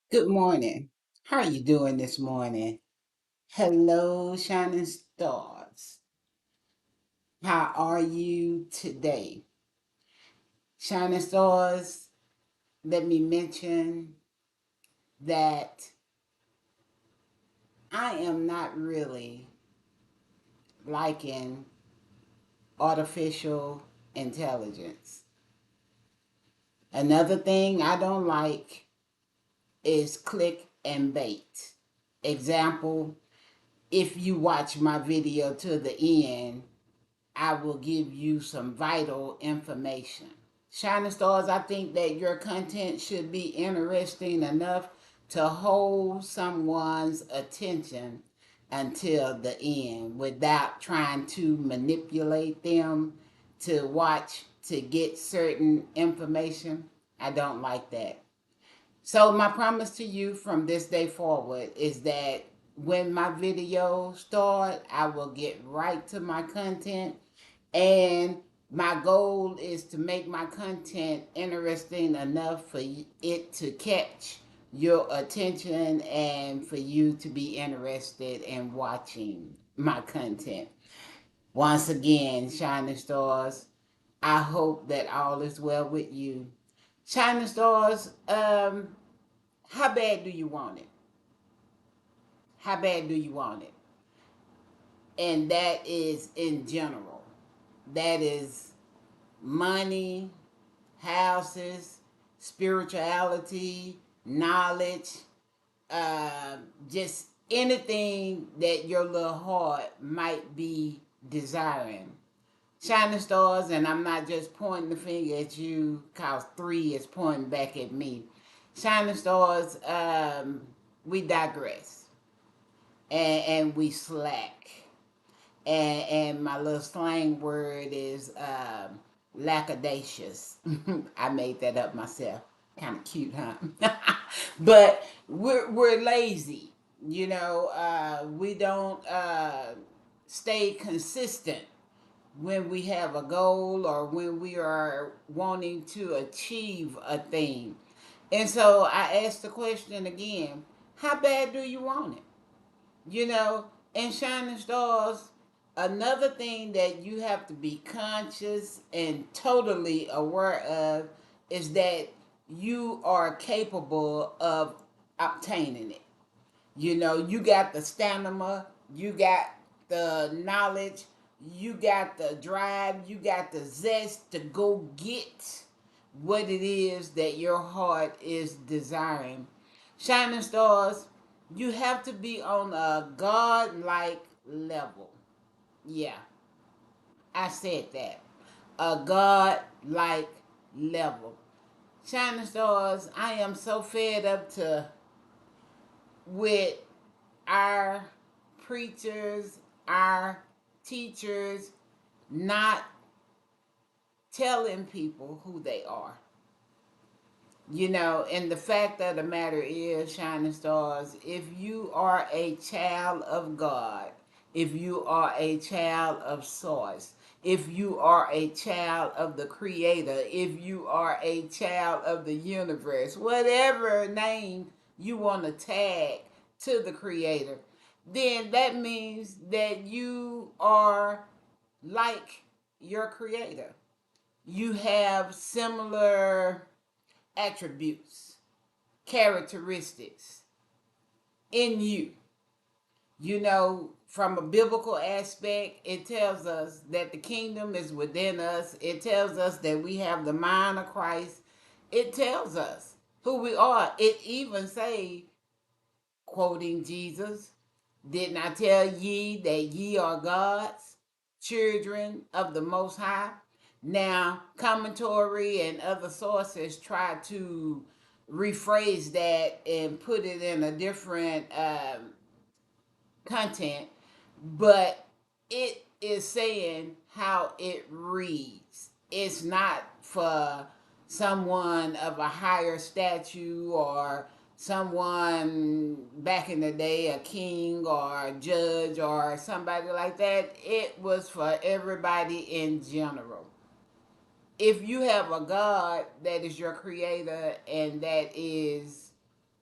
Good morning. How are you doing this morning? Hello, shining stars. How are you today? Shining stars, let me mention that I am not really liking artificial intelligence. Another thing I don't like is click and bait. Example, if you watch my video to the end, I will give you some vital information. Shining Stars, I think that your content should be interesting enough to hold someone's attention until the end without trying to manipulate them to watch to get certain information. I don't like that. So my promise to you from this day forward is that when my videos start, I will get right to my content, and my goal is to make my content interesting enough for it to catch your attention and for you to be interested in watching my content. Once again, Shining Stars, I hope that all is well with you. Shining Stars, how bad do you want it? How bad do you want it? And that is in general. That is money, houses, spirituality, knowledge, just anything that your little heart might be desiring. Shining stars, and I'm not just pointing the finger at you because three is pointing back at me. Shining stars, we digress and we slack. And my little slang word is lackadacious. I made that up myself. Kind of cute, huh? But we're lazy. We don't stay consistent when we have a goal or when we are wanting to achieve a thing. And so I asked the question again: how bad do you want it? you know and shining stars, another thing that you have to be conscious and totally aware of is that you are capable of obtaining it. You got the stamina, you got the knowledge, you got the drive, you got the zest to go get what it is that your heart is desiring. Shining stars, you have to be on a God-like level. Yeah, I said that. A God-like level. Shining stars, I am so fed up to with our preachers, our teachers not telling people who they are. And the fact of the matter is, Shining Stars, if you are a child of God, if you are a child of Source, if you are a child of the Creator, if you are a child of the universe, whatever name you want to tag to the Creator, then that means that you are like your Creator. You have similar attributes, characteristics in you. From a biblical aspect, it tells us that the kingdom is within us. It tells us that we have the mind of Christ. It tells us who we are. It even say, quoting Jesus, didn't I tell ye that ye are God's children of the Most High? Now, commentary and other sources try to rephrase that and put it in a different content, but it is saying how it reads. It's not for someone of a higher statue or someone back in the day, a king or a judge or somebody like that. It was for everybody in general. If you have a God that is your creator and that is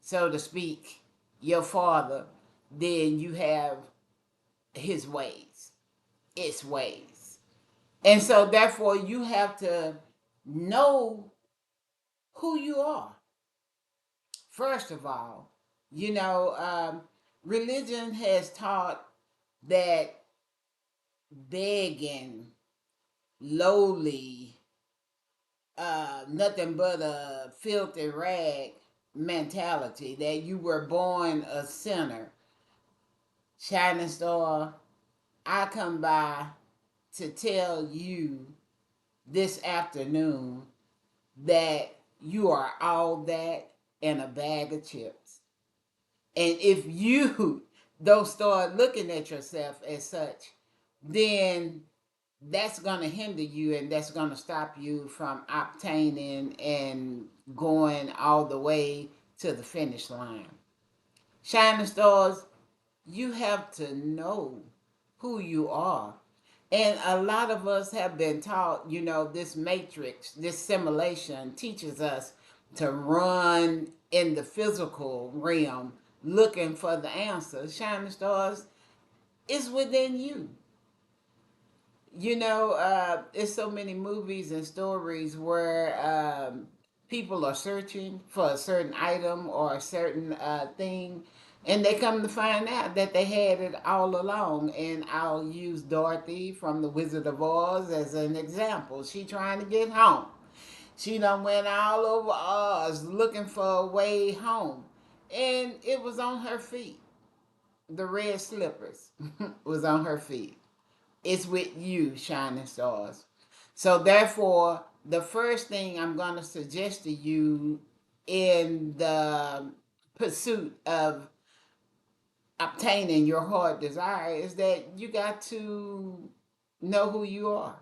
so to speak, your father, then you have his ways, its ways. And so therefore you have to know who you are. First of all, you know, religion has taught that begging, lowly, nothing but a filthy rag mentality, that you were born a sinner. Shining Star, I come by to tell you this afternoon that you are all that and a bag of chips. And if you don't start looking at yourself as such, then that's going to hinder you, and that's going to stop you from obtaining and going all the way to the finish line. Shining Stars, you have to know who you are. And a lot of us have been taught, you know, this matrix, this simulation teaches us to run in the physical realm looking for the answer. Shining Stars is within you. You know, there's so many movies and stories where people are searching for a certain item or a certain thing, and they come to find out that they had it all along. And I'll use Dorothy from The Wizard of Oz as an example. She trying to get home. She done went all over Oz looking for a way home, and it was on her feet. The red slippers was on her feet. It's with you, Shining Stars. So therefore, the first thing I'm going to suggest to you in the pursuit of obtaining your heart desire is that you got to know who you are.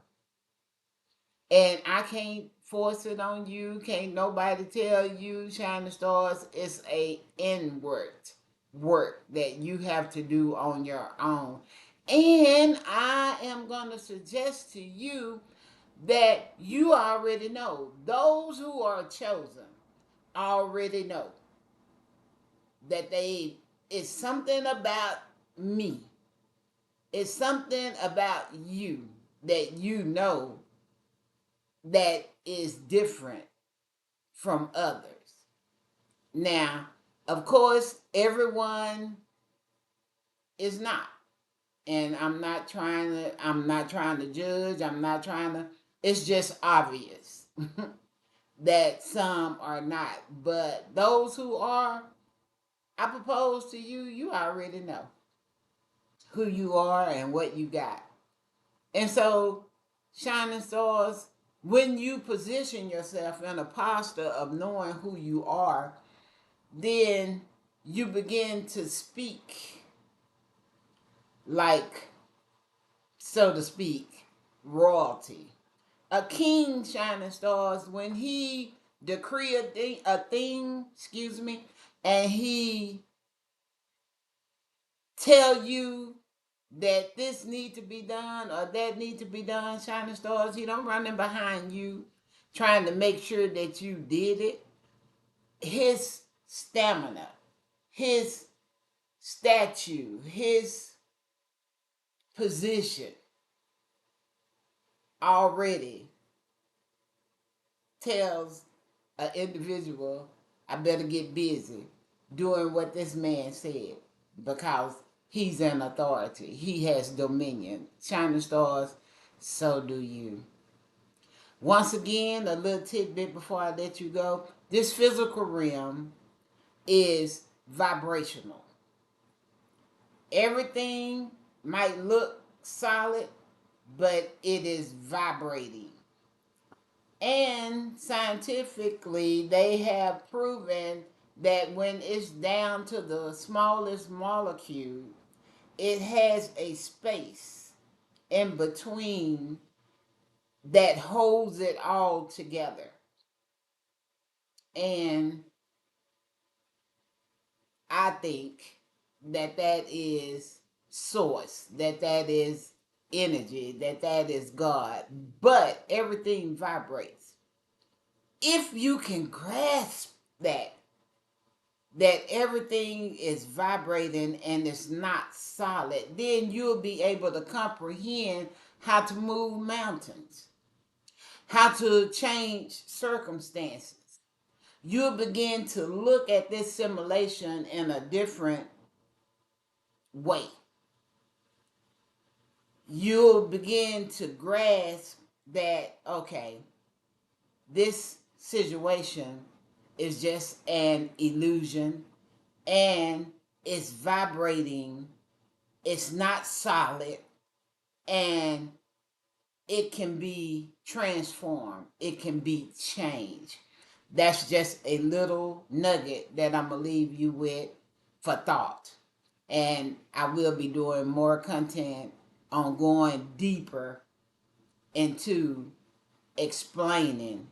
And I can't force it on you. Can't nobody tell you, Shining Stars. It's a inward work that you have to do on your own. And I am going to suggest to you that you already know. Those who are chosen already know that they it's something about me. It's something about you that you know that is different from others. Now, of course, everyone is not. And I'm not trying to judge, I'm not trying to it's just obvious that some are not. But those who are, I propose to you, you already know who you are and what you got. And so, Shining Stars, when you position yourself in a posture of knowing who you are, then you begin to speak like, so to speak, royalty. A king, Shining Stars, when he decree a thing, and he tell you that this need to be done or that need to be done, Shining Stars, he don't running behind you trying to make sure that you did it. His stamina, his statue, his position already tells an individual, I better get busy doing what this man said because he's an authority. He has dominion. Shining Stars, so do you. Once again, a little tidbit before I let you go. This physical realm is vibrational. Everything might look solid, but it is vibrating. And scientifically, they have proven that when it's down to the smallest molecule, it has a space in between that holds it all together. And I think that that is source, that that is energy, that that is God. But everything vibrates. If you can grasp that, that everything is vibrating and it's not solid, then you'll be able to comprehend how to move mountains, how to change circumstances. You'll begin to look at this simulation in a different way. You'll begin to grasp that, okay, this situation is just an illusion and it's vibrating, it's not solid, and it can be transformed, it can be changed. That's just a little nugget that I'm going to leave you with for thought. And I will be doing more content on going deeper into explaining,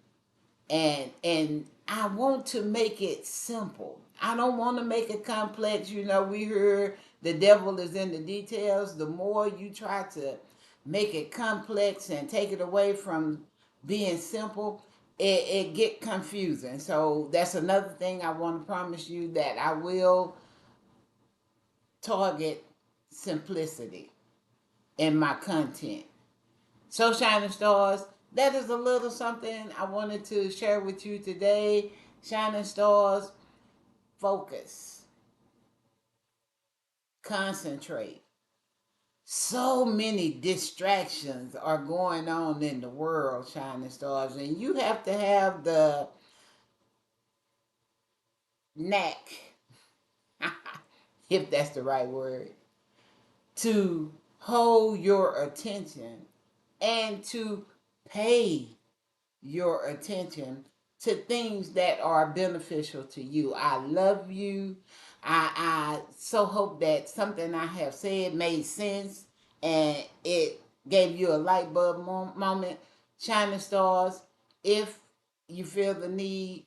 and I want to make it simple. I don't want to make it complex. You know, we hear the devil is in the details. The more you try to make it complex and take it away from being simple, it get confusing. So that's another thing I want to promise you, that I will target simplicity in my content. So, Shining Stars, that is a little something I wanted to share with you today. Shining Stars, focus, concentrate. So many distractions are going on in the world, Shining Stars, and you have to have the knack, if that's the right word, to hold your attention and to pay your attention to things that are beneficial to you. I love you. I so hope that something I have said made sense and it gave you a light bulb moment. Shining Stars, if you feel the need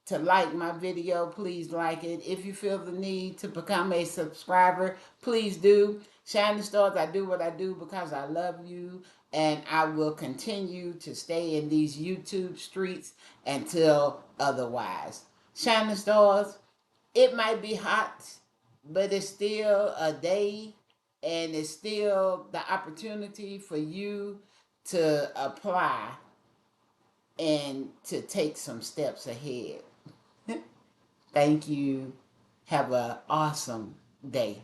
to like my video, please like it. If you feel the need to become a subscriber, please do. Shining Stars, I do what I do because I love you, and I will continue to stay in these YouTube streets until otherwise. Shining Stars, it might be hot, but it's still a day, and it's still the opportunity for you to apply and to take some steps ahead. Thank you. Have an awesome day.